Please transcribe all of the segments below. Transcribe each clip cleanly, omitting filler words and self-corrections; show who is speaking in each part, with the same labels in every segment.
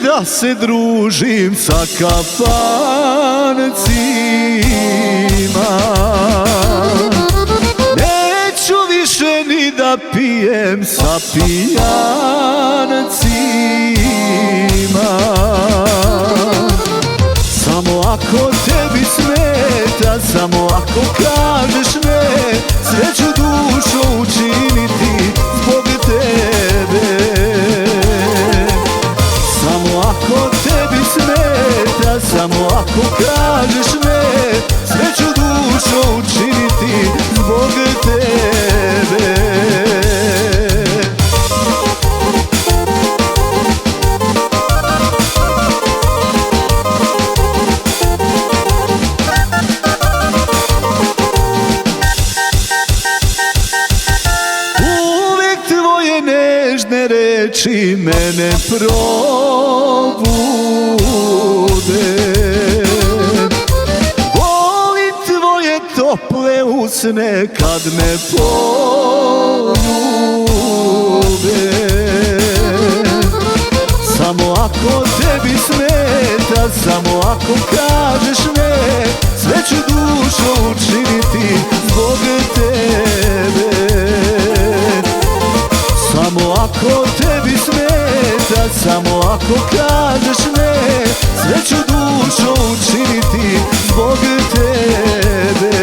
Speaker 1: da se družim sa kafancima, neću više ni da pijem sa pijancima. Samo ako tebi smeta, samo ako kažeš ne, sve ću dušo učiniti zbog tebe. Samo ako tebi smeta, samo ako kažeš ne, sve ću dušo učiniti zbog tebe. Nežne reči mene probude, volim tvoje tople usne kad me poljube. Samo ako tebi smeta, samo ako kažeš ne, sve ću dušo učiniti zbog tebe. Samo ako tebi smeta, samo ako kažeš ne, sve ću dušo učiniti zbog tebe.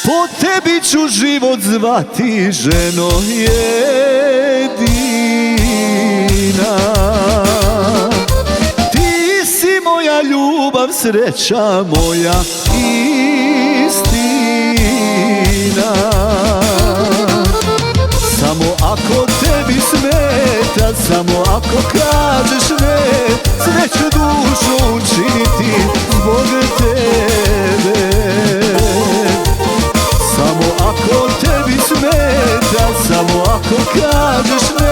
Speaker 1: Po tebi ću život zvati, ženo jedina. Ti si moja ljubav, sreća moja istina. Samo ako tebi smeta, samo ako kažeš ne, sve ću dušo učiniti zbog tebe. Samo ako tebi smeta, samo ako kažeš ne,